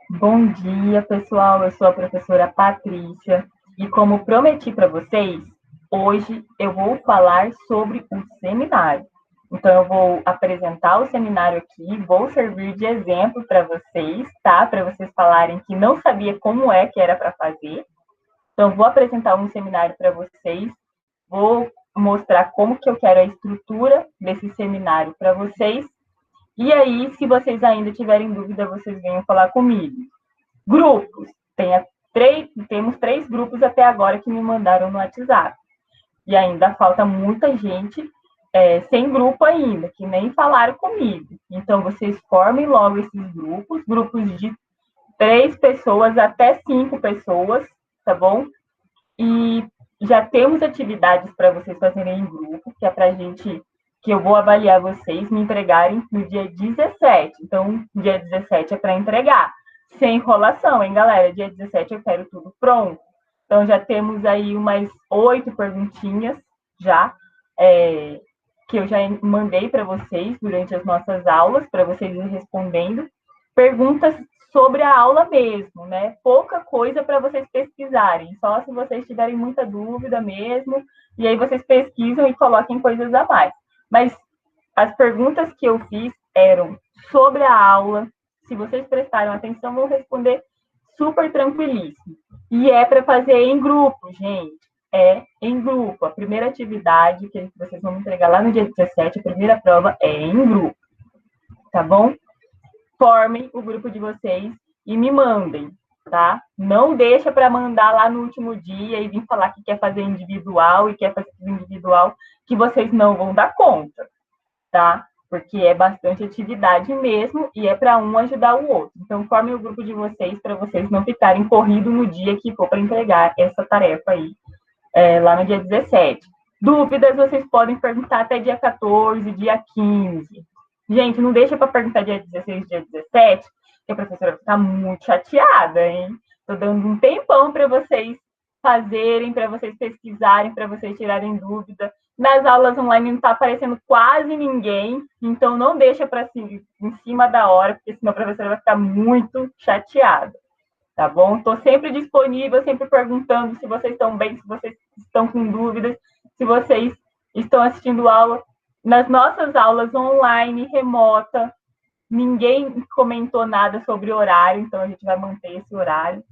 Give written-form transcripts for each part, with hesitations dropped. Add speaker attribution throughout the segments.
Speaker 1: Bom dia, pessoal. Eu sou a professora Patrícia e, como prometi para vocês, hoje eu vou falar sobre o seminário. Então, eu vou apresentar o seminário aqui, vou servir de exemplo para vocês, tá? Para vocês falarem que não sabia como é que era para fazer. Então, vou apresentar um seminário para vocês, vou mostrar como que eu quero a estrutura desse seminário para vocês. E aí, se vocês ainda tiverem dúvida, vocês venham falar comigo. Grupos. Temos 3 grupos até agora que me mandaram no WhatsApp. E ainda falta muita gente sem grupo ainda, que nem falaram comigo. Então, vocês formem logo esses grupos de 3 pessoas até 5 pessoas, tá bom? E já temos atividades para vocês fazerem em grupo, que é para a gente, que eu vou avaliar vocês, me entregarem no dia 17. Então, dia 17 é para entregar. Sem enrolação, hein, galera? Dia 17 eu quero tudo pronto. Então, já temos aí umas 8 perguntinhas já, que eu já mandei para vocês durante as nossas aulas, para vocês ir respondendo. Perguntas sobre a aula mesmo, né? Pouca coisa para vocês pesquisarem, só se vocês tiverem muita dúvida mesmo, e aí vocês pesquisam e coloquem coisas a mais. Mas as perguntas que eu fiz eram sobre a aula. Se vocês prestaram atenção, vou responder super tranquilíssimo. E é para fazer em grupo, gente. É em grupo. A primeira atividade que vocês vão entregar lá no dia 17, a primeira prova é em grupo, tá bom? Formem o grupo de vocês e me mandem, tá? Não deixa para mandar lá no último dia e vir falar que quer fazer individual e quer fazer individual, que vocês não vão dar conta, tá? Porque é bastante atividade mesmo e é para um ajudar o outro. Então, formem o grupo de vocês para vocês não ficarem corridos no dia que for para entregar essa tarefa aí, lá no dia 17. Dúvidas vocês podem perguntar até dia 14, dia 15. Gente, não deixa para perguntar dia 16, dia 17, que a professora vai ficar muito chateada, hein? Estou dando um tempão para vocês fazerem, para vocês pesquisarem, para vocês tirarem dúvida. Nas aulas online não está aparecendo quase ninguém, então não deixa para assim, em cima da hora, porque senão a professora vai ficar muito chateada, tá bom? Estou sempre disponível, sempre perguntando se vocês estão bem, se vocês estão com dúvidas, se vocês estão assistindo aula. Nas nossas aulas online, remota, ninguém comentou nada sobre horário, então a gente vai manter esse horário.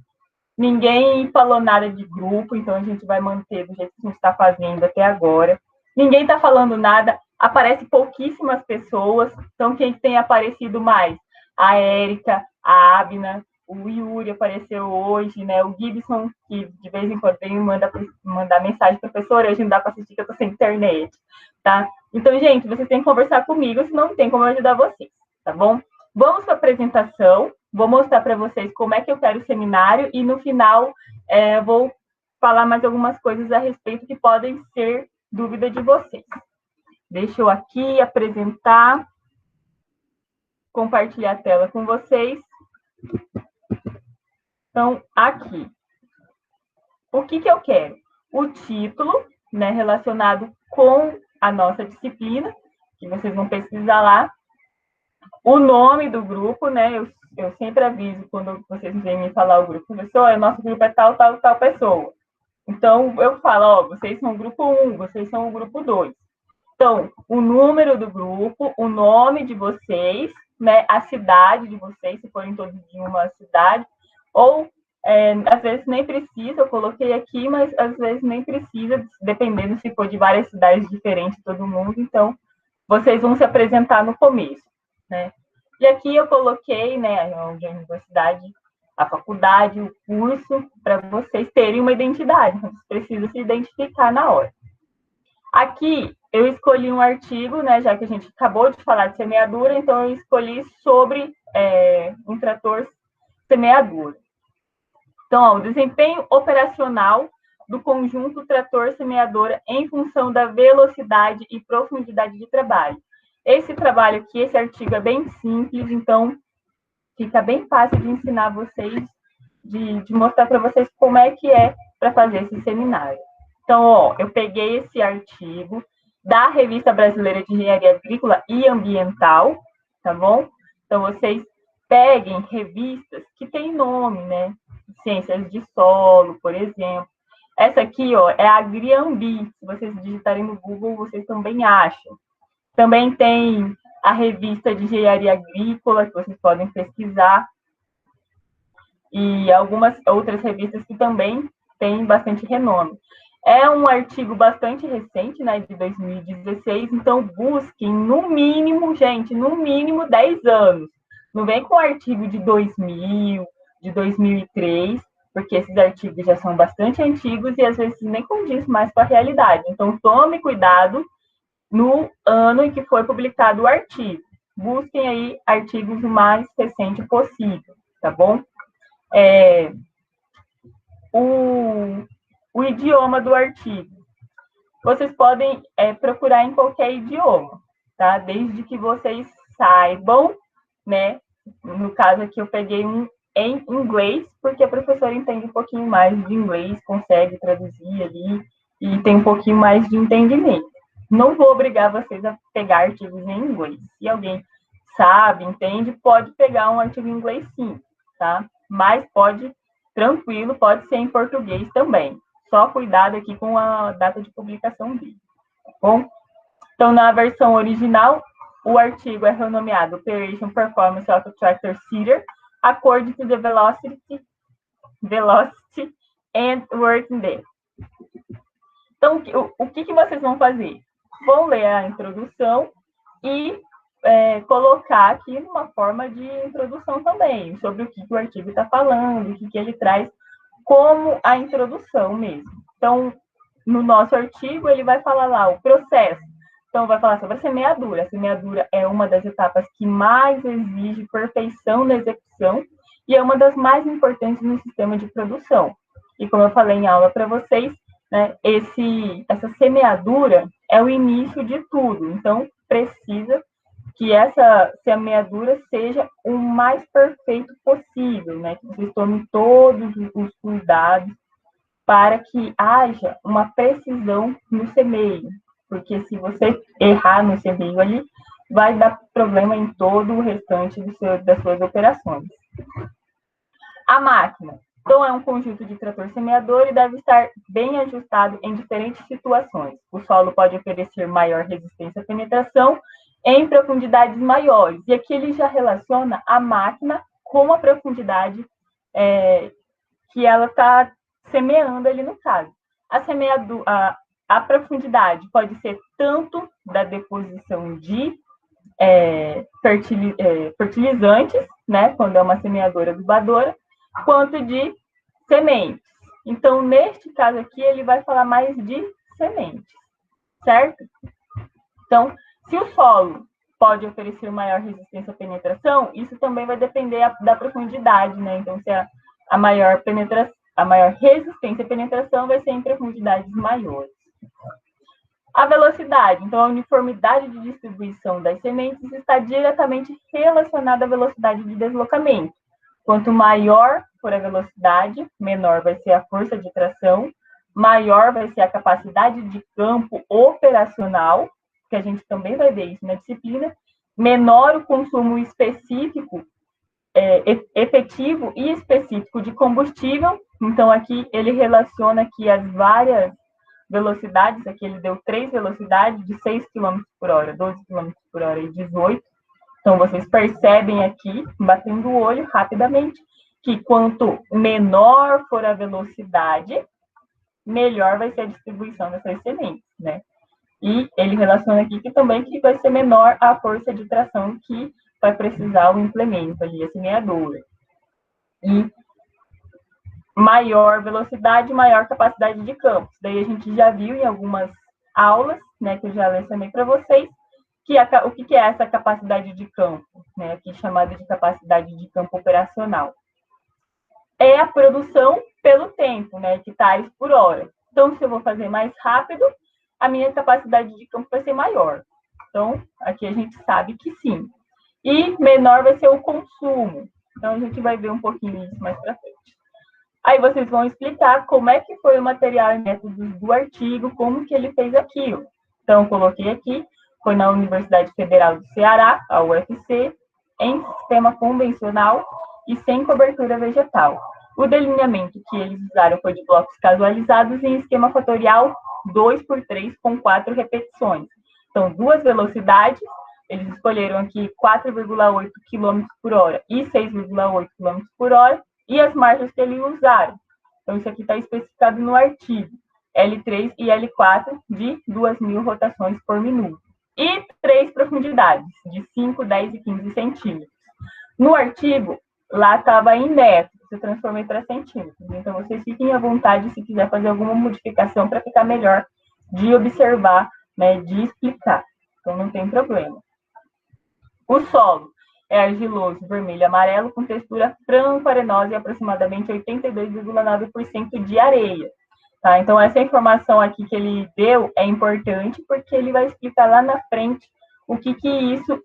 Speaker 1: Ninguém falou nada de grupo, então a gente vai manter do jeito que a gente está fazendo até agora. Ninguém está falando nada, aparece pouquíssimas pessoas, então quem tem aparecido mais? A Érica, a Abna, o Yuri apareceu hoje, né? O Gibson, que de vez em quando vem mandar mensagem, professora, hoje não dá para assistir que eu estou sem internet, tá? Então, gente, vocês têm que conversar comigo, senão não tem como eu ajudar vocês, tá bom? Vamos para a apresentação. Vou mostrar para vocês como é que eu quero o seminário e no final vou falar mais algumas coisas a respeito que podem ser dúvida de vocês. Deixa eu aqui apresentar, compartilhar a tela com vocês. Então, aqui. O que eu quero? O título, né, relacionado com a nossa disciplina, que vocês vão pesquisar lá. O nome do grupo, né? Eu sempre aviso quando vocês vêm me falar o grupo, professor, nosso grupo é tal, tal, tal pessoa. Então, eu falo, ó, vocês são o grupo 1, vocês são o grupo 2. Então, o número do grupo, o nome de vocês, né, a cidade de vocês, se forem todos de uma cidade, ou às vezes nem precisa, eu coloquei aqui, mas às vezes nem precisa, dependendo se for de várias cidades diferentes todo mundo, então vocês vão se apresentar no começo, né? E aqui eu coloquei, né, onde a universidade, a faculdade, o curso, para vocês terem uma identidade, então vocês precisam se identificar na hora. Aqui eu escolhi um artigo, né, já que a gente acabou de falar de semeadura, então eu escolhi sobre um trator semeadura. Então, ó, o desempenho operacional do conjunto trator-semeadora em função da velocidade e profundidade de trabalho. Esse trabalho aqui, esse artigo é bem simples, então fica bem fácil de ensinar vocês, de mostrar para vocês como é que é para fazer esse seminário. Então, ó, eu peguei esse artigo da Revista Brasileira de Engenharia Agrícola e Ambiental, tá bom? Então, vocês peguem revistas que têm nome, né? Ciências de solo, por exemplo. Essa aqui, ó, é a Agriambi. Se vocês digitarem no Google, vocês também acham. Também tem a revista de engenharia agrícola, que vocês podem pesquisar, e algumas outras revistas que também têm bastante renome. É um artigo bastante recente, né, de 2016, então busquem, no mínimo, gente, no mínimo 10 anos. Não vem com artigo de 2000, de 2003, porque esses artigos já são bastante antigos e às vezes nem condiz mais com a realidade. Então, tome cuidado no ano em que foi publicado o artigo. Busquem aí artigos o mais recente possível, tá bom? O idioma do artigo. Vocês podem procurar em qualquer idioma, tá? Desde que vocês saibam, né? No caso aqui eu peguei um em inglês, porque a professora entende um pouquinho mais de inglês, consegue traduzir ali e tem um pouquinho mais de entendimento. Não vou obrigar vocês a pegar artigos em inglês. Se alguém sabe, entende, pode pegar um artigo em inglês sim, tá? Mas pode, tranquilo, pode ser em português também. Só cuidado aqui com a data de publicação dele, tá bom? Então, na versão original, o artigo é renomeado Operation Performance of a Tractor Seeder, According to the Velocity and Working Day. Então, o que vocês vão fazer? Vão ler a introdução e colocar aqui numa forma de introdução também, sobre o que o artigo está falando, o que ele traz como a introdução mesmo. Então, no nosso artigo, ele vai falar lá o processo. Então, vai falar sobre a semeadura. A semeadura é uma das etapas que mais exige perfeição na execução e é uma das mais importantes no sistema de produção. E como eu falei em aula para vocês, né, essa semeadura é o início de tudo. Então, precisa que essa semeadura seja o mais perfeito possível, né? Que vocês tomem todos os cuidados para que haja uma precisão no semeio, porque se você errar no semeio ali, vai dar problema em todo o restante das suas operações. A máquina. Então, é um conjunto de trator semeador e deve estar bem ajustado em diferentes situações. O solo pode oferecer maior resistência à penetração em profundidades maiores. E aqui ele já relaciona a máquina com a profundidade que ela está semeando ali no caso. A profundidade pode ser tanto da deposição de fertilizantes, né, quando é uma semeadora adubadora, quanto de sementes. Então, neste caso aqui, ele vai falar mais de sementes, certo? Então, se o solo pode oferecer maior resistência à penetração, isso também vai depender da profundidade, né? Então, se a maior resistência à penetração vai ser em profundidades maiores. A velocidade, então a uniformidade de distribuição das sementes está diretamente relacionada à velocidade de deslocamento. Quanto maior for a velocidade, menor vai ser a força de tração, maior vai ser a capacidade de campo operacional, que a gente também vai ver isso na disciplina, menor o consumo específico, efetivo e específico de combustível. Então, aqui ele relaciona aqui as várias velocidades, aqui ele deu 3 velocidades de 6 km por hora, 12 km por hora e 18. Então, vocês percebem aqui, batendo o olho rapidamente, que quanto menor for a velocidade, melhor vai ser a distribuição dessas sementes, né? E ele relaciona aqui que também que vai ser menor a força de tração que vai precisar o implemento ali, a semeadora. E maior velocidade, maior capacidade de campo. Daí a gente já viu em algumas aulas, né, que eu já lecionei para vocês, que o que é essa capacidade de campo, né, aqui chamada de capacidade de campo operacional. É a produção pelo tempo, né, hectares por hora. Então, se eu vou fazer mais rápido, a minha capacidade de campo vai ser maior. Então, aqui a gente sabe que sim. E menor vai ser o consumo. Então, a gente vai ver um pouquinho isso mais para frente. Aí vocês vão explicar como é que foi o material e métodos do artigo, como que ele fez aquilo. Então, eu coloquei aqui, foi na Universidade Federal do Ceará, a UFC, em sistema convencional e sem cobertura vegetal. O delineamento que eles usaram foi de blocos casualizados em esquema fatorial 2x3 com 4 repetições. Então, 2 velocidades, eles escolheram aqui 4,8 km por hora e 6,8 km por hora, e as margens que eles usaram. Então, isso aqui está especificado no artigo. L3 e L4 de 2.000 rotações por minuto. E 3 profundidades, de 5, 10 e 15 centímetros. No artigo, lá estava em metros, eu transformei para centímetros. Então, vocês fiquem à vontade se quiser fazer alguma modificação para ficar melhor de observar, né, de explicar. Então, não tem problema. O solo é argiloso, vermelho e amarelo, com textura franco-arenosa e aproximadamente 82,9% de areia. Tá? Então, essa informação aqui que ele deu é importante porque ele vai explicar lá na frente o que isso,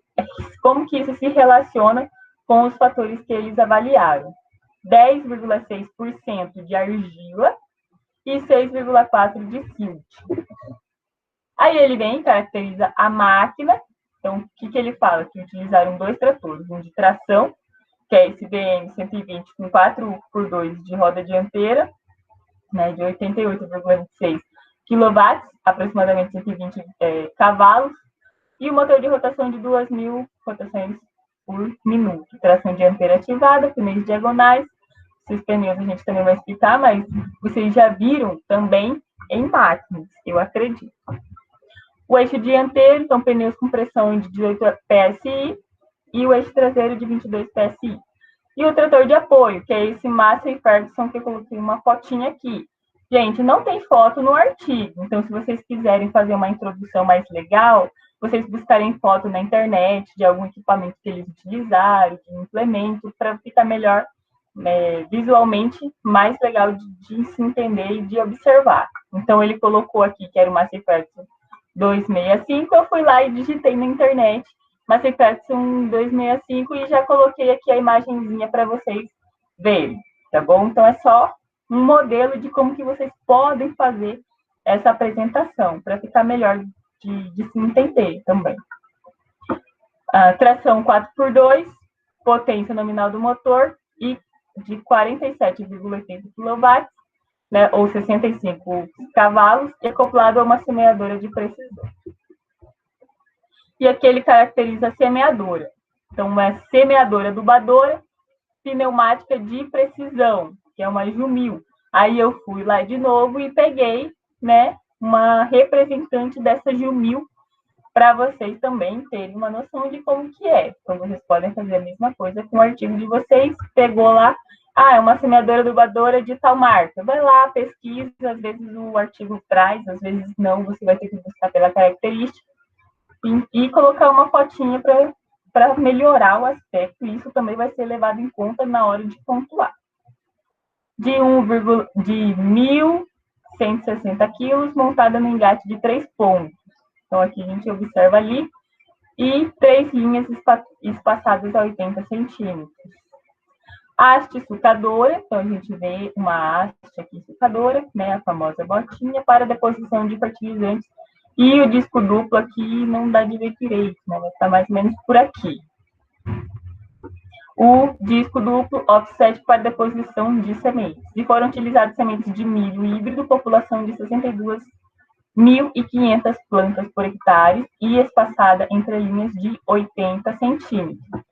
Speaker 1: como que isso se relaciona com os fatores que eles avaliaram. 10,6% de argila e 6,4% de silt. Aí ele vem e caracteriza a máquina. Então, o que ele fala? Que utilizaram 2 tratores, um de tração, que é esse BM 120 com 4x2 de roda dianteira, né, de 88,26 kW, aproximadamente 120 cavalos, e o motor de rotação de 2.000 rotações por minuto. Tração dianteira ativada, pneus diagonais. Esses pneus a gente também vai explicar, mas vocês já viram também em máquinas, eu acredito. O eixo dianteiro, então, pneus com pressão de 18 PSI e o eixo traseiro de 22 PSI. E o trator de apoio, que é esse Massey Ferguson, que eu coloquei uma fotinha aqui. Gente, não tem foto no artigo, então se vocês quiserem fazer uma introdução mais legal, vocês buscarem foto na internet de algum equipamento que eles utilizaram, de um implemento, para ficar melhor, visualmente, mais legal de se entender e de observar. Então, ele colocou aqui que era o Massey Ferguson 265, eu fui lá e digitei na internet Massey Ferguson 265 e já coloquei aqui a imagenzinha para vocês verem, tá bom? Então, é só um modelo de como que vocês podem fazer essa apresentação, para ficar melhor de se entender também. Tração 4x2, potência nominal do motor e de 47,80 kW, né, ou 65 cavalos, e acoplado a uma semeadora de precisão. E aqui ele caracteriza a semeadora. Então, uma semeadora adubadora, pneumática de precisão, que é uma Jumil. Aí eu fui lá de novo e peguei, né, uma representante dessa Jumil para vocês também terem uma noção de como que é. Então, vocês podem fazer a mesma coisa com o artigo de vocês. Pegou lá, é uma semeadora adubadora de tal marca. Vai lá, pesquisa, às vezes o artigo traz, às vezes não, você vai ter que buscar pela característica e colocar uma fotinha para melhorar o aspecto, e isso também vai ser levado em conta na hora de pontuar. De 1.160 quilos, montada no engate de 3 pontos. Então, aqui a gente observa ali, e 3 linhas espaçadas a 80 centímetros. Haste sucadora, então a gente vê uma haste aqui sucadora, né, a famosa botinha, para deposição de fertilizantes. E o disco duplo aqui não dá de ver direito, né, vai estar mais ou menos por aqui. O disco duplo offset para deposição de sementes. E foram utilizadas sementes de milho híbrido, população de 62.500 plantas por hectare e espaçada entre linhas de 80 centímetros.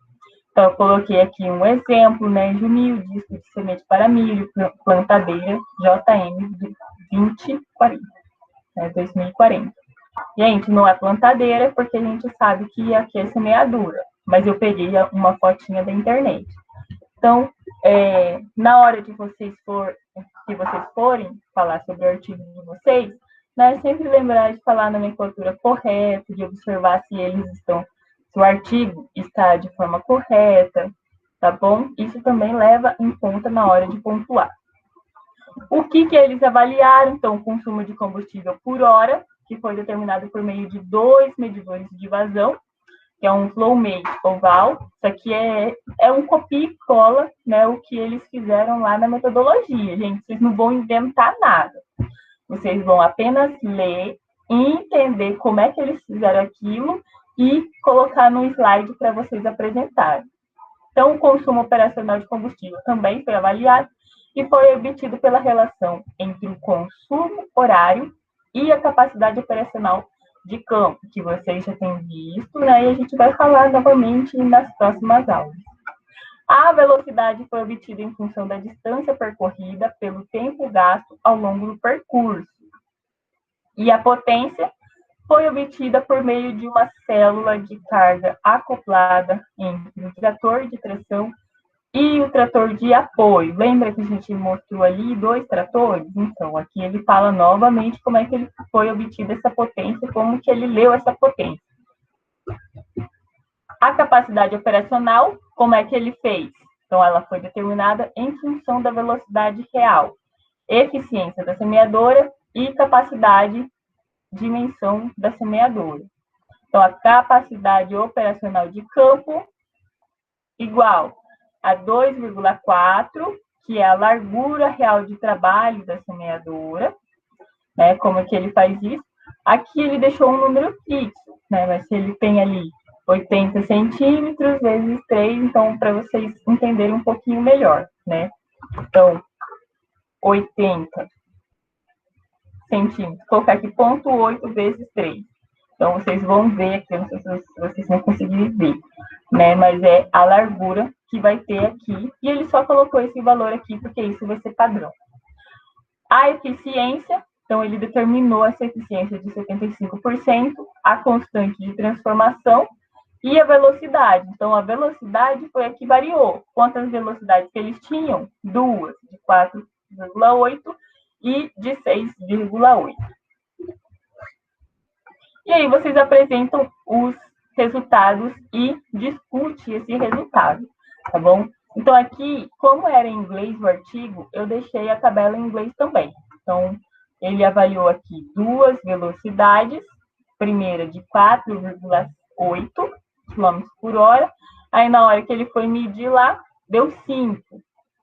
Speaker 1: Então, eu coloquei aqui um exemplo, né, Jumil, disco de semente para milho, plantadeira JM 2040, né, 2040. Gente, não é plantadeira, porque a gente sabe que aqui é semeadura, mas eu peguei uma fotinha da internet. Então, na hora que vocês forem falar sobre o artigo de vocês, né, sempre lembrar de falar a nomenclatura correta, de observar se o artigo está de forma correta, tá bom? Isso também leva em conta na hora de pontuar. O que eles avaliaram? Então, o consumo de combustível por hora, que foi determinado por meio de 2 medidores de vazão, que é um flow mate oval. Isso aqui é um copia e cola, né, o que eles fizeram lá na metodologia, gente. Vocês não vão inventar nada. Vocês vão apenas ler e entender como é que eles fizeram aquilo e colocar no slide para vocês apresentarem. Então, o consumo operacional de combustível também foi avaliado e foi obtido pela relação entre o consumo horário e a capacidade operacional de campo, que vocês já têm visto, né? E a gente vai falar novamente nas próximas aulas. A velocidade foi obtida em função da distância percorrida pelo tempo gasto ao longo do percurso. E a potência foi obtida por meio de uma célula de carga acoplada entre o trator de tração e o trator de apoio. Lembra que a gente mostrou ali 2 tratores? Então, aqui ele fala novamente como é que ele foi obtida essa potência, como que ele leu essa potência. A capacidade operacional, como é que ele fez? Então, ela foi determinada em função da velocidade real, eficiência da semeadora e capacidade dimensão da semeadora. Então, a capacidade operacional de campo igual a 2,4, que é a largura real de trabalho da semeadora, né? Como é que ele faz isso? Aqui ele deixou um número fixo, né? Mas se ele tem ali 80 centímetros vezes 3, então, para vocês entenderem um pouquinho melhor, né? Então, 80 centímetros. Vou colocar aqui 0,8 vezes 3. Então, vocês vão ver aqui, eu não sei se vocês vão conseguir ver, né? Mas é a largura que vai ter aqui. E ele só colocou esse valor aqui, porque isso vai ser padrão. A eficiência, então, ele determinou essa eficiência de 75%, a constante de transformação e a velocidade. Então, a velocidade foi a que variou. Quantas velocidades que eles tinham? 2, de 4,8 e de 6,8. E aí vocês apresentam os resultados e discute esse resultado, tá bom? Então, aqui, como era em inglês o artigo, eu deixei a tabela em inglês também. Então, ele avaliou aqui 2 velocidades, primeira de 4,8 km por hora, aí na hora que ele foi medir lá, deu 5.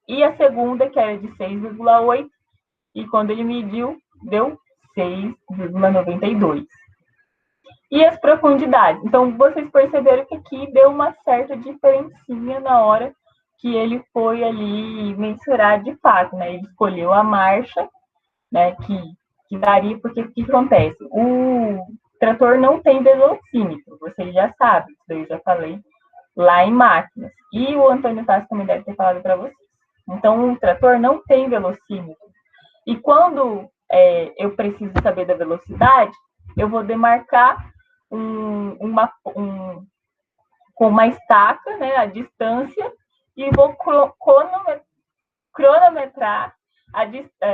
Speaker 1: E a segunda, que era de 6,8, e quando ele mediu, deu 6,92. E as profundidades. Então, vocês perceberam que aqui deu uma certa diferencinha na hora que ele foi ali mensurar de fato, né? Ele escolheu a marcha, né? Que daria, porque o que acontece? O trator não tem velocímetro, vocês já sabem, isso daí eu já falei lá em máquinas. E o Antônio Tassi também deve ter falado para vocês. Então, o trator não tem velocímetro. E quando eu preciso saber da velocidade, eu vou demarcar com uma estaca, né, a distância, e vou cronometrar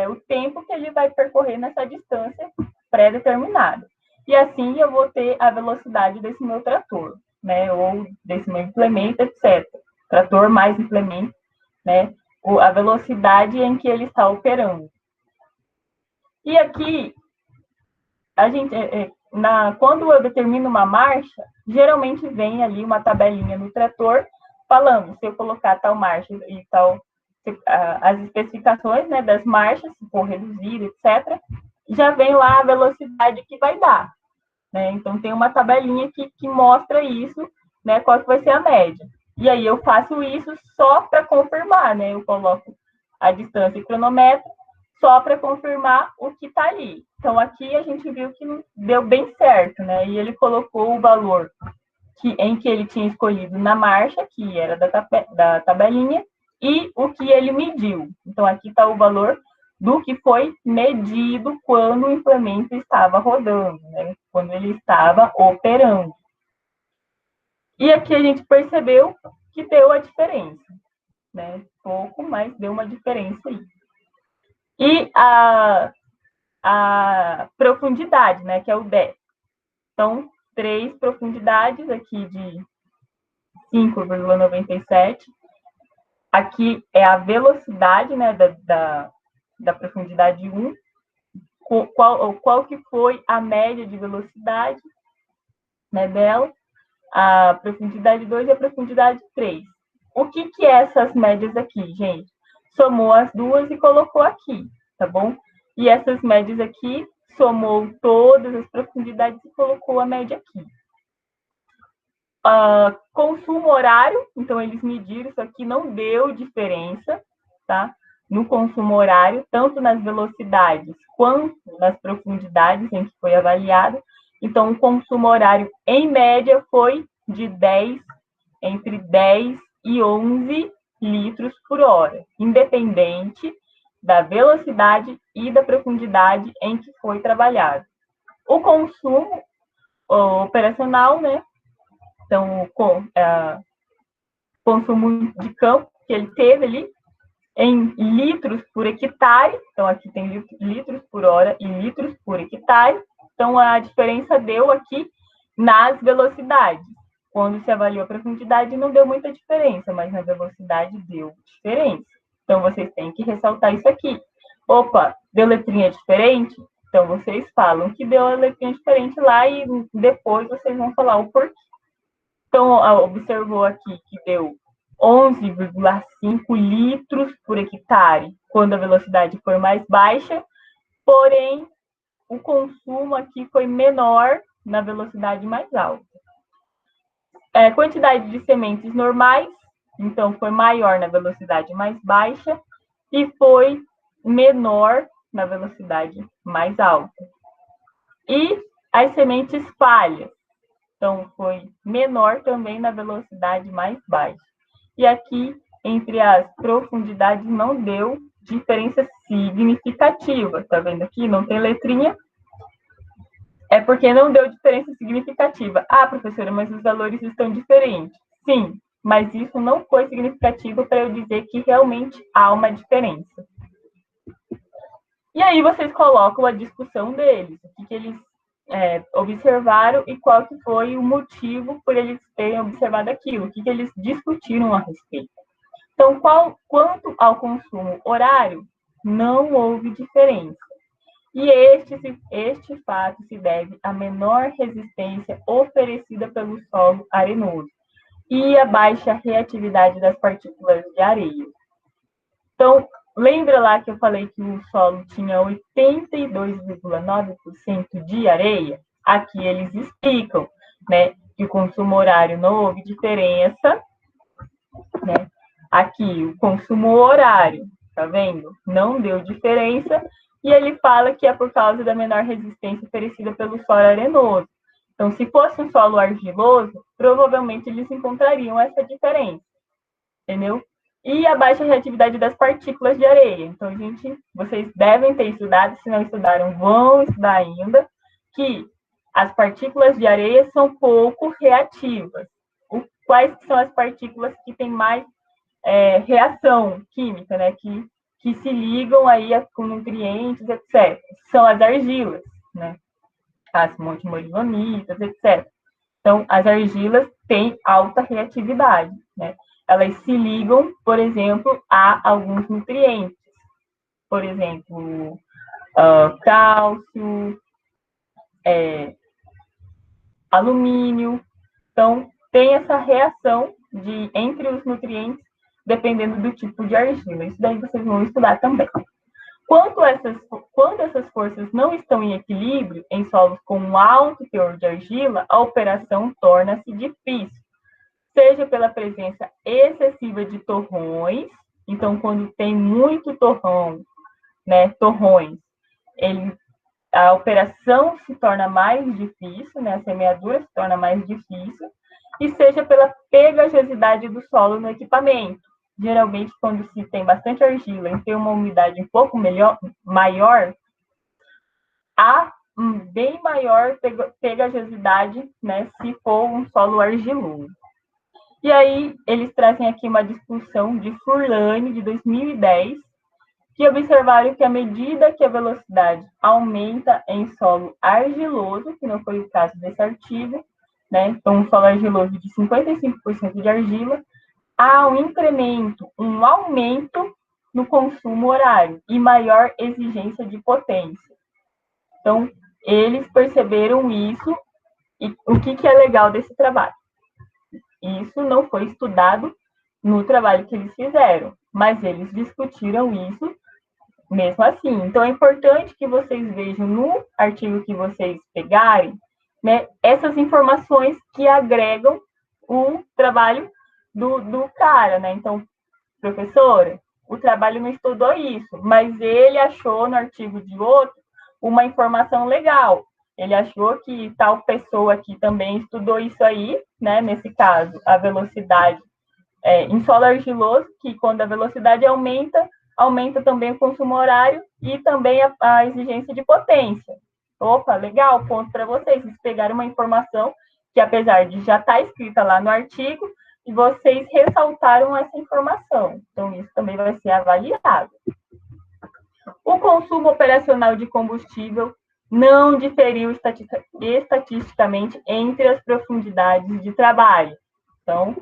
Speaker 1: o tempo que ele vai percorrer nessa distância pré-determinada. E assim eu vou ter a velocidade desse meu trator, né, ou desse meu implemento, etc. Trator mais implemento, né, a velocidade em que ele está operando. E aqui, a gente, quando eu determino uma marcha, geralmente vem ali uma tabelinha no trator falando se eu colocar tal marcha e tal, as especificações, né, das marchas, se for reduzido, etc., já vem lá a velocidade que vai dar, né? Então, tem uma tabelinha que mostra isso, né, qual que vai ser a média. E aí, eu faço isso só para confirmar, né? Eu coloco a distância e cronometro só para confirmar o que está ali. Então, aqui a gente viu que deu bem certo, né? E ele colocou o valor em que ele tinha escolhido na marcha, que era da tabelinha, e o que ele mediu. Então, aqui está o valor do que foi medido quando o implemento estava rodando, né? Quando ele estava operando. E aqui a gente percebeu que deu a diferença, né? Pouco, mas deu uma diferença aí. E a profundidade, né, que é o depth. Então, 3 profundidades aqui de 5,97. Aqui é a velocidade, né, da profundidade 1. Qual que foi a média de velocidade, né, dela. A profundidade 2 e a profundidade 3. O que é essas médias aqui, gente? Somou as duas e colocou aqui, tá bom? E essas médias aqui somou todas as profundidades e colocou a média aqui. Consumo horário, então eles mediram isso aqui, não deu diferença, tá? No consumo horário, tanto nas velocidades quanto nas profundidades em que foi avaliado. Então, o consumo horário, em média, foi de entre 10 e 11 litros por hora, independente da velocidade e da profundidade em que foi trabalhado. O consumo operacional, né? Então, consumo de campo que ele teve ali em litros por hectare, então aqui tem litros por hora e litros por hectare, então a diferença deu aqui nas velocidades. Quando se avaliou a profundidade, não deu muita diferença, mas na velocidade deu diferença. Então, vocês têm que ressaltar isso aqui. Opa, deu letrinha diferente? Então, vocês falam que deu a letrinha diferente lá e depois vocês vão falar o porquê. Então, observou aqui que deu 11,5 litros por hectare quando a velocidade for mais baixa, porém, o consumo aqui foi menor na velocidade mais alta. Quantidade de sementes normais, então, foi maior na velocidade mais baixa e foi menor na velocidade mais alta. E as sementes falhas, então, foi menor também na velocidade mais baixa. E aqui, entre as profundidades, não deu diferença significativa. Tá vendo aqui? Não tem letrinha. É porque não deu diferença significativa. Ah, professora, mas os valores estão diferentes. Sim, mas isso não foi significativo para eu dizer que realmente há uma diferença. E aí vocês colocam a discussão deles, o que eles observaram e qual que foi o motivo por eles terem observado aquilo, o que eles discutiram a respeito. Então, quanto ao consumo horário, não houve diferença. E este fato se deve à menor resistência oferecida pelo solo arenoso e à baixa reatividade das partículas de areia. Então, lembra lá que eu falei que o solo tinha 82,9% de areia? Aqui eles explicam, né, que o consumo horário não houve diferença, né? Aqui, o consumo horário, tá vendo? Não deu diferença, e ele fala que é por causa da menor resistência oferecida pelo solo arenoso. Então, se fosse um solo argiloso, provavelmente eles encontrariam essa diferença, entendeu? E a baixa reatividade das partículas de areia. Então, vocês devem ter estudado, se não estudaram, vão estudar ainda, que as partículas de areia são pouco reativas. Quais são as partículas que têm mais reação química, né? Que se ligam aí com nutrientes, etc. São as argilas, né? As montimorillonitas, etc. Então, as argilas têm alta reatividade, né? Elas se ligam, por exemplo, a alguns nutrientes. Por exemplo, cálcio, alumínio. Então, tem essa reação entre os nutrientes, dependendo do tipo de argila. Isso daí vocês vão estudar também. Quando essas forças não estão em equilíbrio em solos com um alto teor de argila, a operação torna-se difícil, seja pela presença excessiva de torrões, então quando tem muito torrões, a operação se torna mais difícil, né, a semeadura se torna mais difícil, e seja pela pegajosidade do solo no equipamento. Geralmente, quando se tem bastante argila e tem uma umidade um pouco maior, há bem maior pegajosidade, né, se for um solo argiloso. E aí, eles trazem aqui uma discussão de Furlani, de 2010, que observaram que à medida que a velocidade aumenta em solo argiloso, que não foi o caso desse artigo, né, então um solo argiloso de 55% de argila, há um aumento no consumo horário e maior exigência de potência. Então, eles perceberam isso, e o que é legal desse trabalho? Isso não foi estudado no trabalho que eles fizeram, mas eles discutiram isso mesmo assim. Então, é importante que vocês vejam no artigo que vocês pegarem, né, essas informações que agregam o trabalho do cara, né? Então, professora, o trabalho não estudou isso, mas ele achou no artigo de outro uma informação legal. Ele achou que tal pessoa aqui também estudou isso aí, né? Nesse caso, a velocidade em solo argiloso, que quando a velocidade aumenta, aumenta também o consumo horário e também a exigência de potência. Opa, legal, ponto para vocês. Vocês pegaram uma informação que, apesar de já estar escrita lá no artigo, e vocês ressaltaram essa informação. Então, isso também vai ser avaliado. O consumo operacional de combustível não diferiu estatisticamente entre as profundidades de trabalho. Então,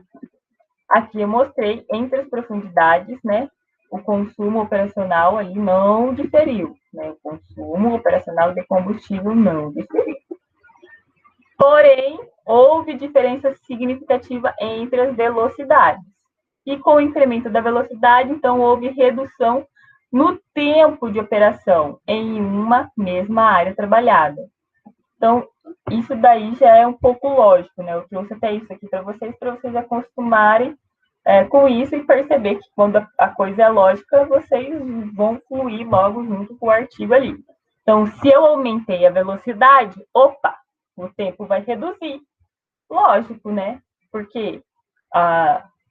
Speaker 1: aqui eu mostrei entre as profundidades, né? O consumo operacional ali não diferiu, né? O consumo operacional de combustível não diferiu. Porém, houve diferença significativa entre as velocidades. E com o incremento da velocidade, então, houve redução no tempo de operação em uma mesma área trabalhada. Então, isso daí já é um pouco lógico, né? Eu trouxe até isso aqui para vocês acostumarem com isso e perceber que quando a coisa é lógica, vocês vão fluir logo junto com o artigo ali. Então, se eu aumentei a velocidade, opa, o tempo vai reduzir. Lógico, né? Porque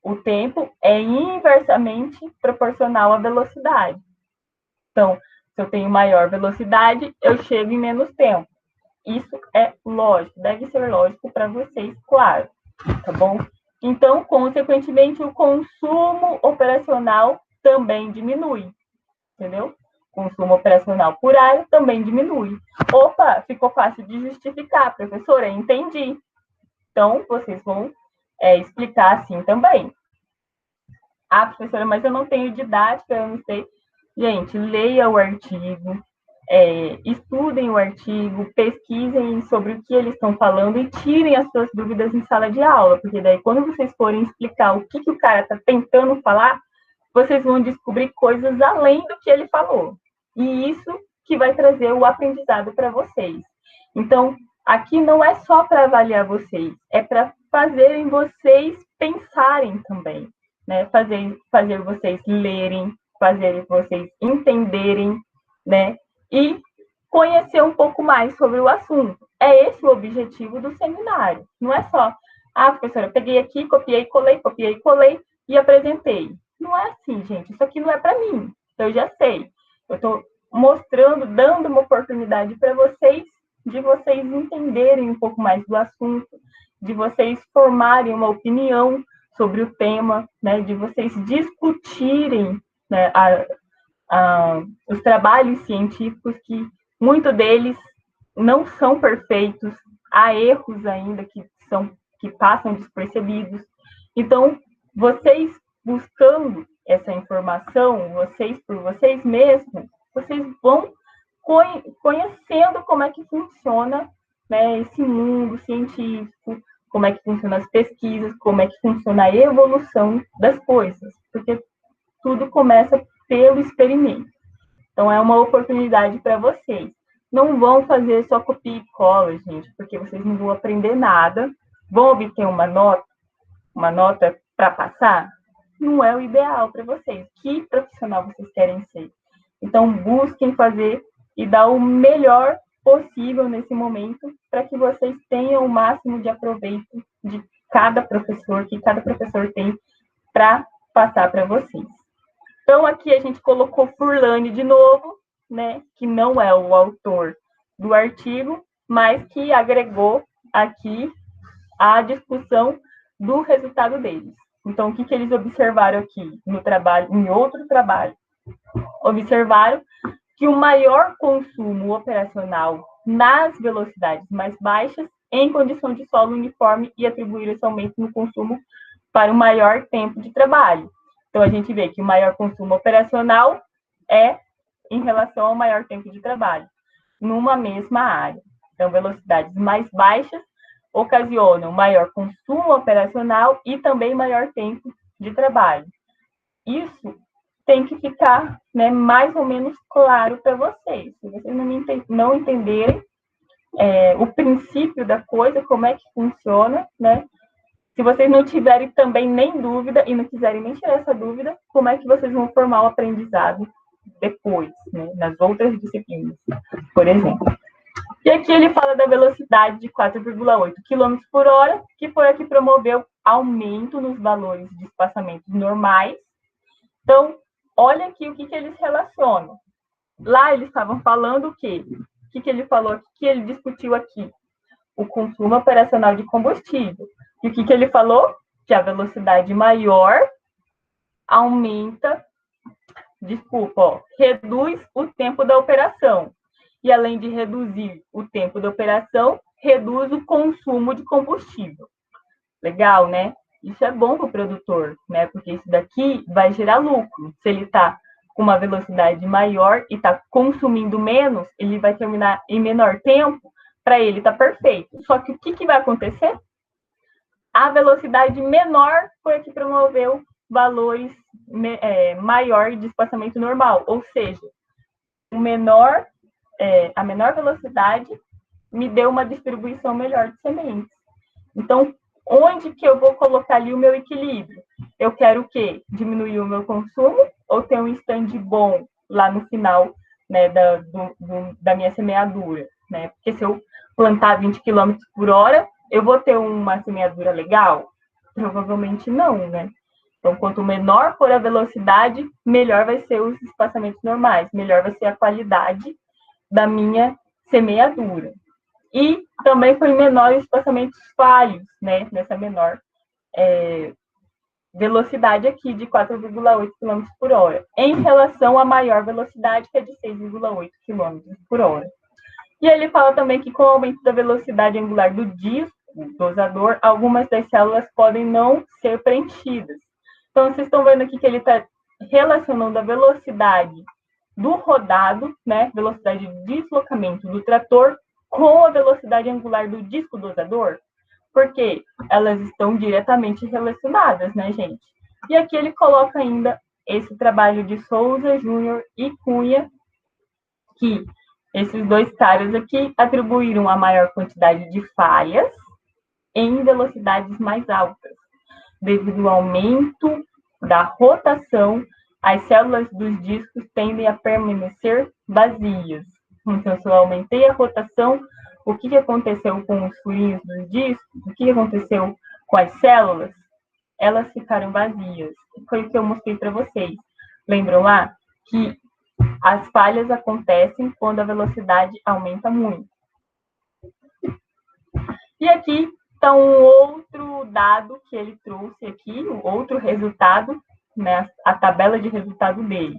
Speaker 1: o tempo é inversamente proporcional à velocidade. Então, se eu tenho maior velocidade, eu chego em menos tempo. Isso é lógico, deve ser lógico para vocês, claro, tá bom? Então, consequentemente, o consumo operacional também diminui, entendeu? O consumo operacional por área também diminui. Opa, ficou fácil de justificar, professora, entendi. Então, vocês vão explicar assim também. Ah, professora, mas eu não tenho didática, eu não sei. Gente, leia o artigo, estudem o artigo, pesquisem sobre o que eles estão falando e tirem as suas dúvidas em sala de aula, porque daí quando vocês forem explicar o que o cara está tentando falar, vocês vão descobrir coisas além do que ele falou. E isso que vai trazer o aprendizado para vocês. Então, aqui não é só para avaliar vocês, é para fazerem vocês pensarem também, né? Fazer vocês lerem, fazer vocês entenderem, né? E conhecer um pouco mais sobre o assunto. É esse o objetivo do seminário. Não é só, professora, peguei aqui, copiei, colei e apresentei. Não é assim, gente. Isso aqui não é para mim. Eu já sei. Eu estou mostrando, dando uma oportunidade para vocês, de vocês entenderem um pouco mais do assunto, de vocês formarem uma opinião sobre o tema, né, de vocês discutirem, né, os trabalhos científicos, que muitos deles não são perfeitos, há erros ainda que passam despercebidos. Então, vocês buscando essa informação, vocês por vocês mesmos, vocês vão conhecendo como é que funciona, né, esse mundo científico, como é que funcionam as pesquisas, como é que funciona a evolução das coisas, porque tudo começa pelo experimento. Então, é uma oportunidade para vocês. Não vão fazer só copia e cola, gente, porque vocês não vão aprender nada. Vão obter uma nota para passar? Não é o ideal para vocês. Que profissional vocês querem ser? Então, busquem fazer e dar o melhor possível nesse momento para que vocês tenham o máximo de aproveito de cada professor, que cada professor tem para passar para vocês. Então, aqui a gente colocou Furlani de novo, né, que não é o autor do artigo, mas que agregou aqui a discussão do resultado deles. Então, o que eles observaram aqui no trabalho, em outro trabalho? Observaram que o maior consumo operacional nas velocidades mais baixas, em condição de solo uniforme, e atribuir esse aumento no consumo para o maior tempo de trabalho. Então, a gente vê que o maior consumo operacional é em relação ao maior tempo de trabalho, numa mesma área. Então, velocidades mais baixas ocasionam maior consumo operacional e também maior tempo de trabalho. Isso tem que ficar, né, mais ou menos claro para vocês. Se vocês não entenderem o princípio da coisa, como é que funciona, né, Se vocês não tiverem também nem dúvida e não quiserem nem tirar essa dúvida, como é que vocês vão formar o aprendizado depois, né, nas outras disciplinas, por exemplo. E aqui ele fala da velocidade de 4,8 km por hora, que foi a que promoveu aumento nos valores de espaçamentos normais. Então, olha aqui o que eles relacionam. Lá eles estavam falando o quê? O que ele falou aqui, que ele discutiu aqui? O consumo operacional de combustível. E o que ele falou? Que a velocidade maior aumenta, reduz o tempo da operação. E além de reduzir o tempo da operação, reduz o consumo de combustível. Legal, né? Isso é bom para o produtor, né? Porque isso daqui vai gerar lucro. Se ele está com uma velocidade maior e está consumindo menos, ele vai terminar em menor tempo, para ele está perfeito. Só que o que vai acontecer? A velocidade menor foi a que promoveu valores maior de espaçamento normal, ou seja, a menor velocidade me deu uma distribuição melhor de sementes. Então, onde que eu vou colocar ali o meu equilíbrio? Eu quero o quê? Diminuir o meu consumo ou ter um stand bom lá no final, né, da minha semeadura, né? Porque se eu plantar 20 km por hora, eu vou ter uma semeadura legal? Provavelmente não, né? Então, quanto menor for a velocidade, melhor vai ser os espaçamentos normais, melhor vai ser a qualidade da minha semeadura. E também foi menor os espaçamentos falhos, né? Nessa menor velocidade aqui de 4,8 km por hora, em relação à maior velocidade, que é de 6,8 km por hora. E ele fala também que com o aumento da velocidade angular do disco dosador, algumas das células podem não ser preenchidas. Então, vocês estão vendo aqui que ele está relacionando a velocidade do rodado, né, velocidade de deslocamento do trator, com a velocidade angular do disco dosador, porque elas estão diretamente relacionadas, né, gente? E aqui ele coloca ainda esse trabalho de Souza, Júnior e Cunha, que esses dois caras aqui atribuíram a maior quantidade de falhas em velocidades mais altas, devido ao aumento da rotação, as células dos discos tendem a permanecer vazias. Então, se eu aumentei a rotação, o que aconteceu com os furinhos dos discos? O que aconteceu com as células? Elas ficaram vazias. Foi o que eu mostrei para vocês. Lembram lá que as falhas acontecem quando a velocidade aumenta muito. E aqui está um outro dado que ele trouxe aqui, um outro resultado, né, a tabela de resultado dele.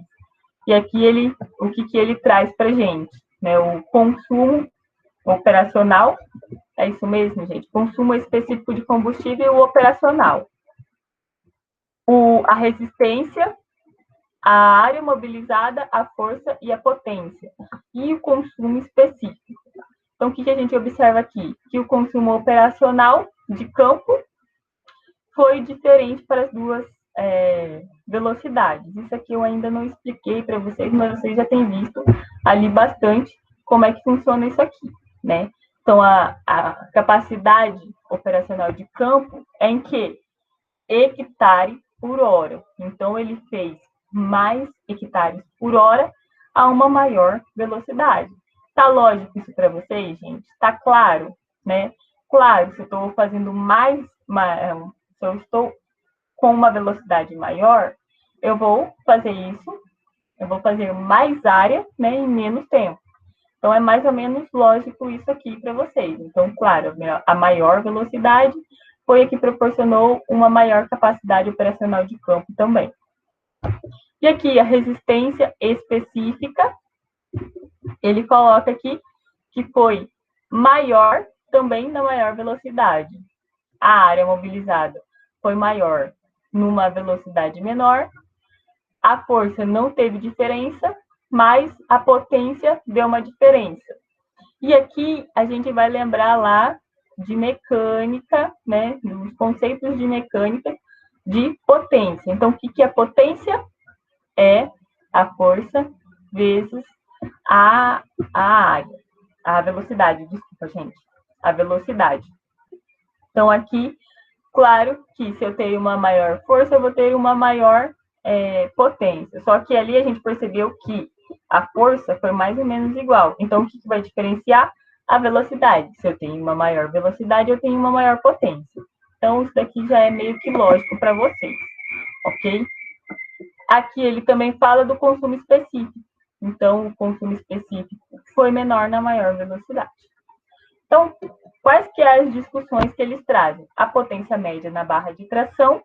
Speaker 1: E aqui o que ele traz para a gente? Né, o consumo operacional, é isso mesmo, gente? Consumo específico de combustível operacional. A resistência, a área mobilizada, a força e a potência. E o consumo específico. Então, o que a gente observa aqui? Que o consumo operacional de campo foi diferente para as duas velocidades. Isso aqui eu ainda não expliquei para vocês, mas vocês já têm visto ali bastante como é que funciona isso aqui, né? Então, a capacidade operacional de campo é em que? Hectare por hora. Então, ele fez mais hectares por hora a uma maior velocidade. Tá lógico isso para vocês, gente? Tá claro, né? Claro, se eu estou fazendo se eu estou com uma velocidade maior, eu vou fazer isso, eu vou fazer mais área, né, em menos tempo. Então, é mais ou menos lógico isso aqui para vocês. Então, claro, a maior velocidade foi a que proporcionou uma maior capacidade operacional de campo também. E aqui, a resistência específica, ele coloca aqui que foi maior também na maior velocidade. A área mobilizada foi maior numa velocidade menor, a força não teve diferença, mas a potência deu uma diferença. E aqui a gente vai lembrar lá de mecânica, né, dos conceitos de mecânica de potência. Então, o que é potência? É a força vezes a área, a velocidade, desculpa, gente, a velocidade. Então, aqui Claro que se eu tenho uma maior força, eu vou ter uma maior potência. Só que ali a gente percebeu que a força foi mais ou menos igual. Então, o que vai diferenciar? A velocidade. Se eu tenho uma maior velocidade, eu tenho uma maior potência. Então, isso daqui já é meio que lógico para vocês, ok? Aqui ele também fala do consumo específico. Então, o consumo específico foi menor na maior velocidade. Então, quais que são as discussões que eles trazem? A potência média na barra de tração,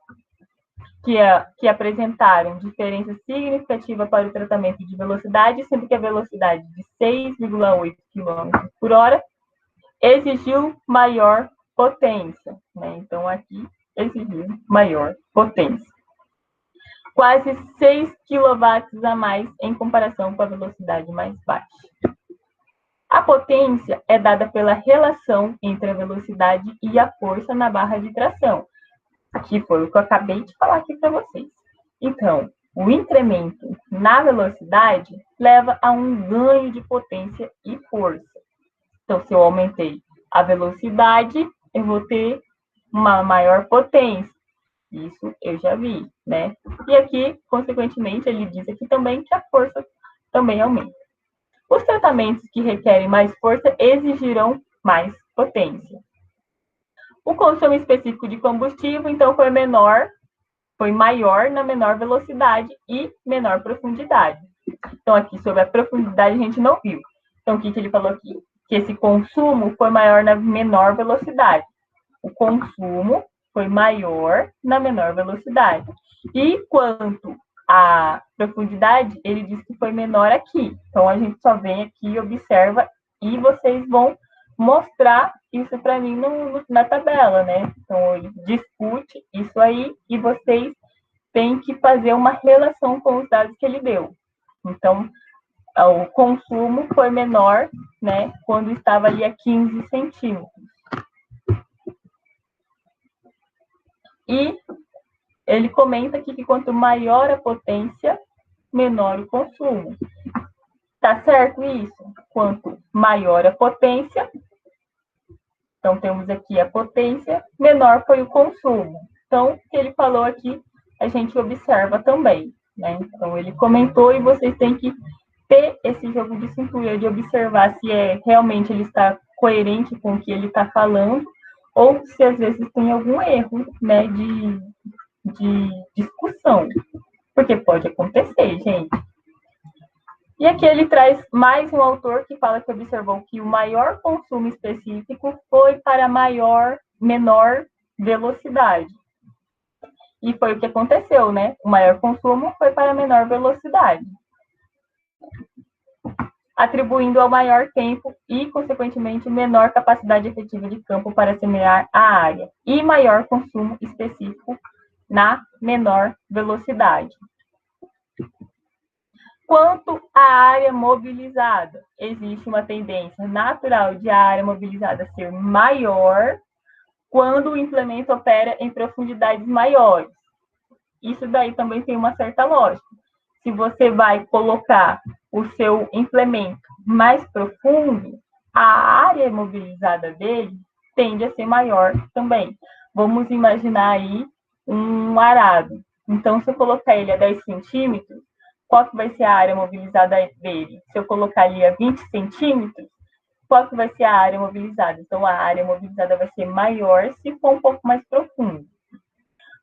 Speaker 1: que apresentaram diferença significativa para o tratamento de velocidade, sendo que a velocidade de 6,8 km por hora exigiu maior potência. Né? Então, aqui exigiu maior potência. Quase 6 kW a mais em comparação com a velocidade mais baixa. A potência é dada pela relação entre a velocidade e a força na barra de tração, que foi o que eu acabei de falar aqui para vocês. Então, o incremento na velocidade leva a um ganho de potência e força. Então, se eu aumentei a velocidade, eu vou ter uma maior potência. Isso eu já vi, né? E aqui, consequentemente, ele diz aqui também que a força também aumenta. Os tratamentos que requerem mais força exigirão mais potência. O consumo específico de combustível, então, foi maior na menor velocidade e menor profundidade. Então, aqui sobre a profundidade a gente não viu. Então, o que ele falou aqui? Que esse consumo foi maior na menor velocidade. O consumo foi maior na menor velocidade. E quanto à profundidade, ele diz que foi menor aqui. Então, a gente só vem aqui, observa, e vocês vão mostrar isso para mim na tabela, né? Então, ele discute isso aí e vocês têm que fazer uma relação com os dados que ele deu. Então, o consumo foi menor, né, quando estava ali a 15 centímetros. E ele comenta aqui que quanto maior a potência, menor o consumo. Tá certo isso? Quanto maior a potência, então temos aqui a potência, menor foi o consumo. Então, o que ele falou aqui, a gente observa também, né? Então, ele comentou e vocês têm que ter esse jogo de cintura, de observar se realmente ele está coerente com o que ele está falando, ou se às vezes tem algum erro, né, de discussão, porque pode acontecer, gente. E aqui ele traz mais um autor que fala que observou que o maior consumo específico foi para menor velocidade. E foi o que aconteceu, né? O maior consumo foi para menor velocidade, atribuindo ao maior tempo e, consequentemente, menor capacidade efetiva de campo para semear a área e maior consumo específico na menor velocidade. Quanto à área mobilizada, existe uma tendência natural de a área mobilizada ser maior quando o implemento opera em profundidades maiores. Isso daí também tem uma certa lógica. Se você vai colocar o seu implemento mais profundo, a área mobilizada dele tende a ser maior também. Vamos imaginar aí um arado. Então, se eu colocar ele a 10 centímetros, qual que vai ser a área mobilizada dele? Se eu colocar ali a 20 centímetros, qual que vai ser a área mobilizada? Então, a área mobilizada vai ser maior se for um pouco mais profundo.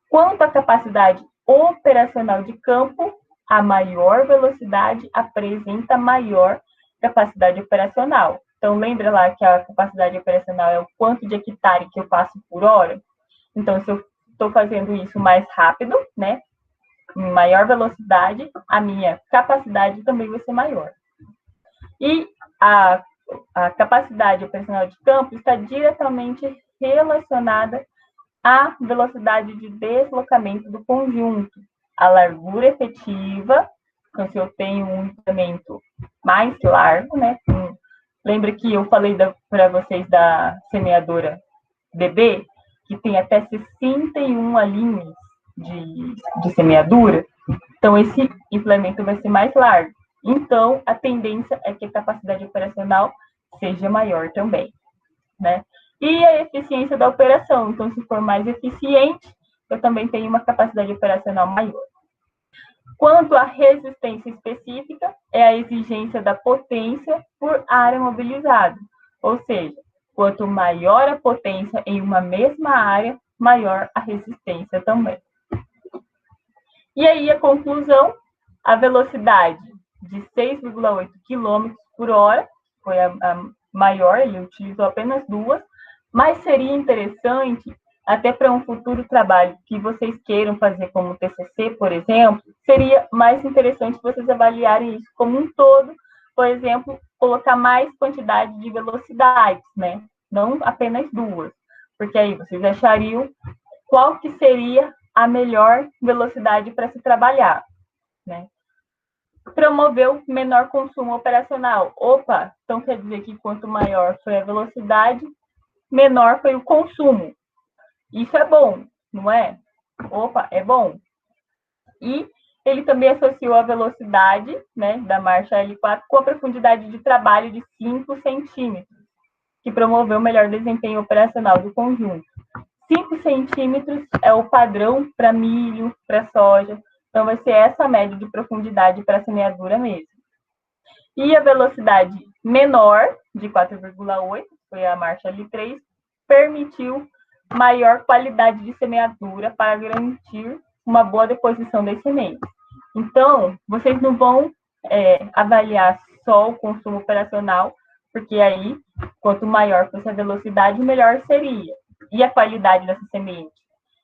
Speaker 1: Quanto à capacidade operacional de campo, a maior velocidade apresenta maior capacidade operacional. Então, lembra lá que a capacidade operacional é o quanto de hectare que eu faço por hora? Então, se eu estou fazendo isso mais rápido, né, em maior velocidade, a minha capacidade também vai ser maior. E a capacidade operacional de campo está diretamente relacionada à velocidade de deslocamento do conjunto, a largura efetiva. Então, se eu tenho um implemento mais largo, né? Lembra que eu falei para vocês da semeadora BB, que tem até 61 linhas de semeadura? Então, esse implemento vai ser mais largo. Então, a tendência é que a capacidade operacional seja maior também, né? E a eficiência da operação. Então, se for mais eficiente, eu também tenho uma capacidade operacional maior. Quanto à resistência específica, é a exigência da potência por área mobilizada. Ou seja, quanto maior a potência em uma mesma área, maior a resistência também. E aí a conclusão, a velocidade de 6,8 km por hora, foi a maior, ele utilizou apenas duas, mas seria interessante, até para um futuro trabalho que vocês queiram fazer como TCC, por exemplo, seria mais interessante vocês avaliarem isso como um todo, por exemplo, colocar mais quantidade de velocidades, né? Não apenas duas, porque aí vocês achariam qual que seria a melhor velocidade para se trabalhar, né? Promoveu menor consumo operacional. Opa, então quer dizer que quanto maior foi a velocidade, menor foi o consumo. Isso é bom, não é? Opa, é bom. E ele também associou a velocidade, né, da marcha L4 com a profundidade de trabalho de 5 centímetros, que promoveu o melhor desempenho operacional do conjunto. 5 centímetros é o padrão para milho, para soja. Então, vai ser essa média de profundidade para a semeadura mesmo. E a velocidade menor, de 4,8, foi a marcha L3, permitiu maior qualidade de semeadura para garantir uma boa deposição das sementes. Então, vocês não vão avaliar só o consumo operacional, porque aí, quanto maior fosse a velocidade, melhor seria. E a qualidade dessa semente?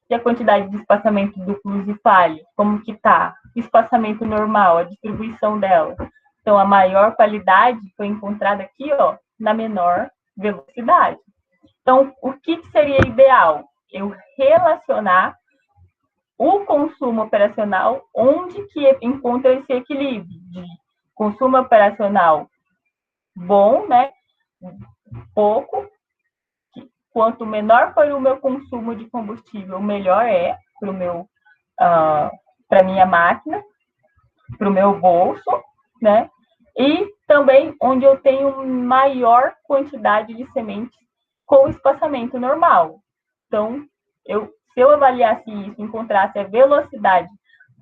Speaker 1: E a quantidade de espaçamento duplos e falhas? Como que está? Espaçamento normal, a distribuição dela. Então, a maior qualidade foi encontrada aqui, ó, na menor velocidade. Então, o que seria ideal? Eu relacionar o consumo operacional, onde que encontra esse equilíbrio de consumo operacional bom, né? Pouco. Quanto menor for o meu consumo de combustível, melhor é para minha máquina, para o meu bolso, né? E também onde eu tenho maior quantidade de sementes com espaçamento normal. Então, se eu avaliasse isso, encontrasse a velocidade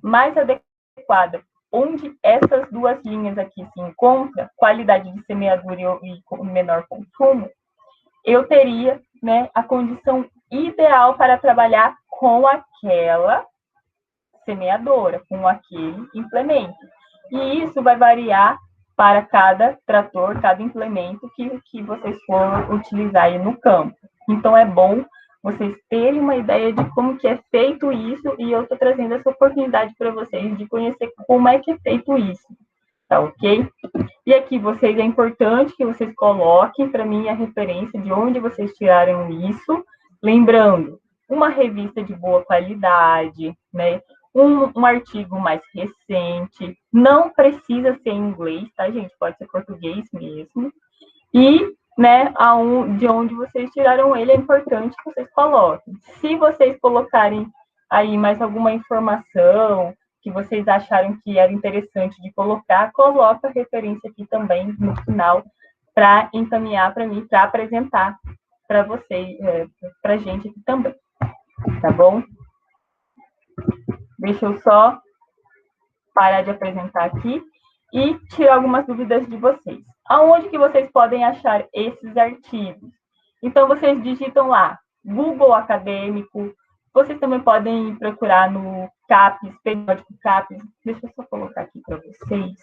Speaker 1: mais adequada, onde essas duas linhas aqui se encontram, qualidade de semeadura e menor consumo, eu teria, né, a condição ideal para trabalhar com aquela semeadora, com aquele implemento. E isso vai variar para cada trator, cada implemento que vocês for utilizar aí no campo. Então, é bom vocês terem uma ideia de como que é feito isso, e eu estou trazendo essa oportunidade para vocês de conhecer como é que é feito isso, tá ok? E aqui vocês, é importante que vocês coloquem para mim a referência de onde vocês tiraram isso, lembrando, uma revista de boa qualidade, né? Um artigo mais recente, não precisa ser em inglês, tá, gente? Pode ser português mesmo. E, né, de onde vocês tiraram ele, é importante que vocês coloquem. Se vocês colocarem aí mais alguma informação que vocês acharam que era interessante de colocar, coloca a referência aqui também no final para encaminhar para mim, para apresentar para vocês, para a gente aqui também, tá bom? Deixa eu só parar de apresentar aqui e tirar algumas dúvidas de vocês. Aonde que vocês podem achar esses artigos? Então, vocês digitam lá, Google Acadêmico, vocês também podem procurar no CAPES, periódico CAPES. Deixa eu só colocar aqui para vocês,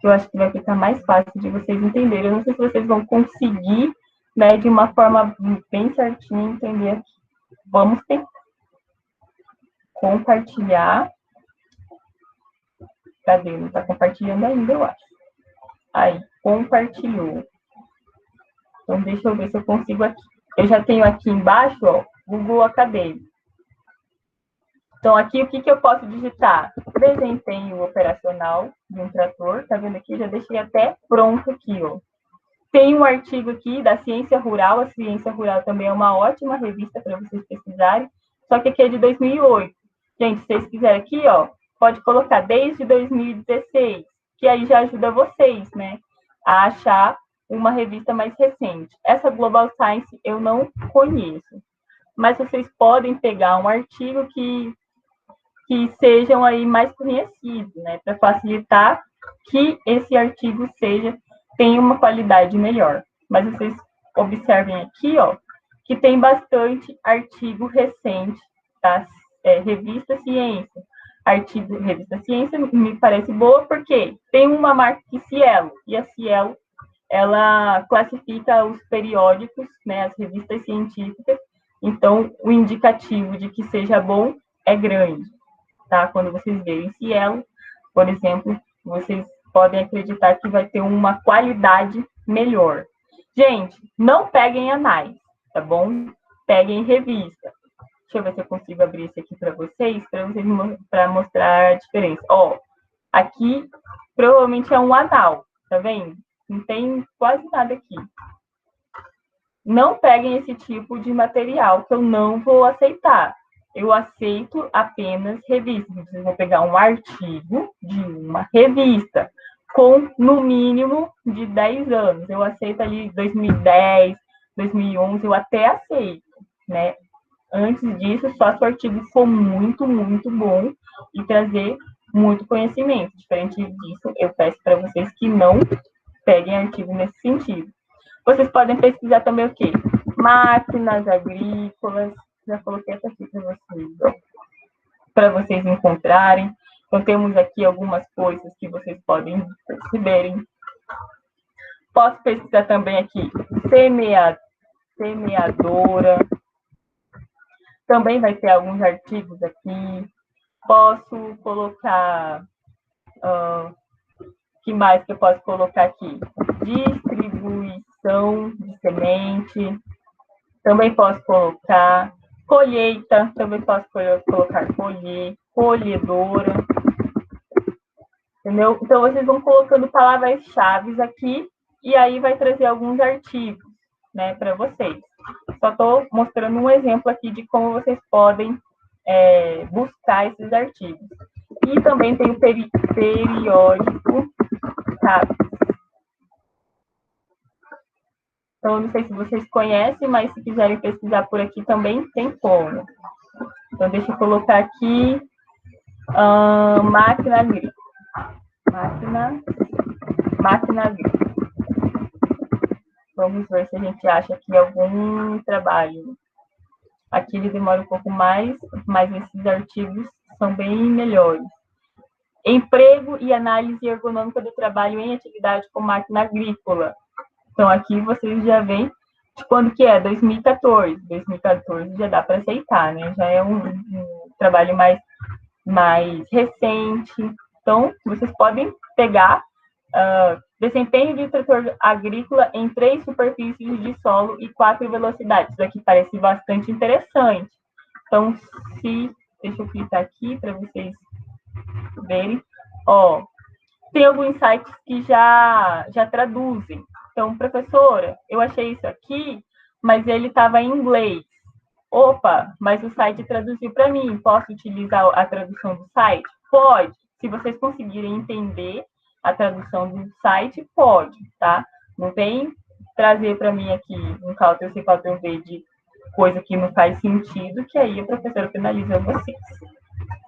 Speaker 1: que eu acho que vai ficar mais fácil de vocês entenderem. Eu não sei se vocês vão conseguir, né, de uma forma bem certinha, entender aqui. Vamos tentar compartilhar. Cadê? Não está compartilhando ainda, eu acho. Aí, compartilhou. Então, deixa eu ver se eu consigo aqui. Eu já tenho aqui embaixo, ó, Google Acadêmico. Então, aqui, o que eu posso digitar? Desempenho operacional de um trator. Tá vendo aqui? Já deixei até pronto aqui, ó. Tem um artigo aqui da Ciência Rural. A Ciência Rural também é uma ótima revista para vocês pesquisarem. Só que aqui é de 2008. Gente, se vocês quiserem aqui, ó, pode colocar desde 2016, que aí já ajuda vocês, né, a achar uma revista mais recente. Essa Global Science eu não conheço, mas vocês podem pegar um artigo que sejam aí mais conhecidos, né, para facilitar que esse artigo tenha uma qualidade melhor. Mas vocês observem aqui, ó, que tem bastante artigo recente, tá? Revista Ciência. Revista Ciência me parece boa porque tem uma marca que Cielo, e a Cielo, ela classifica os periódicos, né, as revistas científicas, então o indicativo de que seja bom é grande, tá? Quando vocês verem Cielo, por exemplo, vocês podem acreditar que vai ter uma qualidade melhor. Gente, não peguem anais, tá bom? Peguem revista. Deixa eu ver se eu consigo abrir esse aqui para vocês para mostrar a diferença. Ó, aqui provavelmente é um anal, tá vendo? Não tem quase nada aqui. Não peguem esse tipo de material que eu não vou aceitar. Eu aceito apenas revistas. Vocês vão pegar um artigo de uma revista com, no mínimo, de 10 anos. Eu aceito ali 2010, 2011, eu até aceito, né? Antes disso, só se o artigo for muito, muito bom e trazer muito conhecimento. Diferente disso, eu peço para vocês que não peguem artigo nesse sentido. Vocês podem pesquisar também o quê? Máquinas agrícolas. Já coloquei essa aqui para vocês encontrarem. Então, temos aqui algumas coisas que vocês podem perceberem. Posso pesquisar também aqui semeadora. Também vai ter alguns artigos aqui. Posso colocar... que mais que eu posso colocar aqui? Distribuição de semente. Também posso colocar colheita. Também posso colocar colhedora. Entendeu? Então, vocês vão colocando palavras-chave aqui e aí vai trazer alguns artigos, né, para vocês. Só estou mostrando um exemplo aqui de como vocês podem buscar esses artigos. E também tem o periódico, sabe? Então, não sei se vocês conhecem, mas se quiserem pesquisar por aqui também tem como. Então, deixa eu colocar aqui máquina agrícola. Máquina agrícola. Vamos ver se a gente acha aqui algum trabalho. Aqui ele demora um pouco mais, mas esses artigos são bem melhores. Emprego e análise ergonômica do trabalho em atividade com máquina agrícola. Então, aqui vocês já veem de quando que é, 2014. 2014 já dá para aceitar, né? Já é um trabalho mais recente. Então, vocês podem pegar desempenho de trator agrícola em 3 superfícies de solo e 4 velocidades. Isso aqui parece bastante interessante. Então, deixa eu clicar aqui para vocês verem. Ó, tem alguns sites que já traduzem. Então, professora, eu achei isso aqui, mas ele estava em inglês. Opa, mas o site traduziu para mim. Posso utilizar a tradução do site? Pode. Se vocês conseguirem entender a tradução do site, pode, tá? Não vem trazer para mim aqui um Ctrl C, Ctrl V de coisa que não faz sentido, que aí a professora penaliza vocês,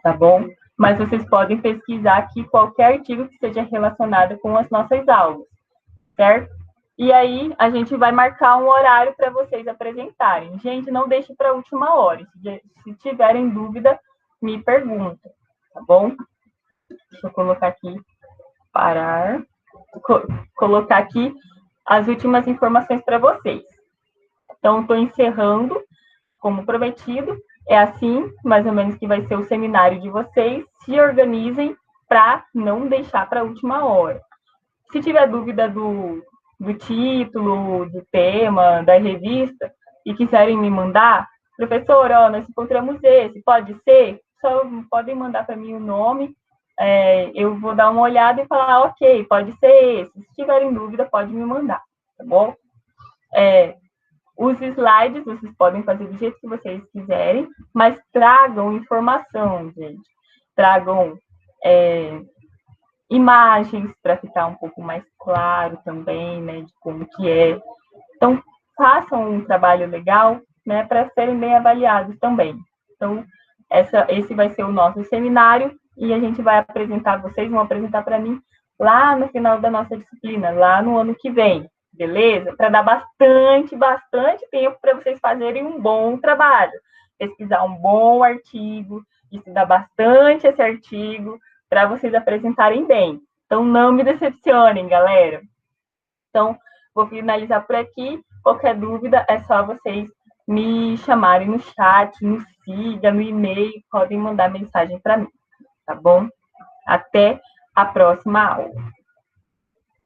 Speaker 1: tá bom? Mas vocês podem pesquisar aqui qualquer artigo que seja relacionado com as nossas aulas, certo? E aí, a gente vai marcar um horário para vocês apresentarem. Gente, não deixe para a última hora. Se tiverem dúvida, me perguntem, tá bom? Deixa eu colocar aqui, colocar aqui as últimas informações para vocês. Então, estou encerrando, como prometido. É assim, mais ou menos, que vai ser o seminário de vocês. Se organizem para não deixar para a última hora. Se tiver dúvida do título, do tema, da revista, e quiserem me mandar, professora, ó, nós encontramos esse, pode ser? Só podem mandar para mim o nome, eu vou dar uma olhada e falar, ok, pode ser esse. Se tiverem dúvida, pode me mandar, tá bom? Os slides vocês podem fazer do jeito que vocês quiserem, mas tragam informação, gente. Tragam imagens para ficar um pouco mais claro também, né, de como que é. Então, façam um trabalho legal, né, para serem bem avaliados também. Então, esse vai ser o nosso seminário e a gente vai apresentar, vocês vão apresentar para mim lá no final da nossa disciplina, lá no ano que vem, beleza? Para dar bastante tempo para vocês fazerem um bom trabalho, pesquisar um bom artigo, estudar bastante esse artigo para vocês apresentarem bem. Então, não me decepcionem, galera. Então, vou finalizar por aqui. Qualquer dúvida é só vocês me chamarem no chat, no siga, no e-mail, podem mandar mensagem para mim, tá bom? Até a próxima aula.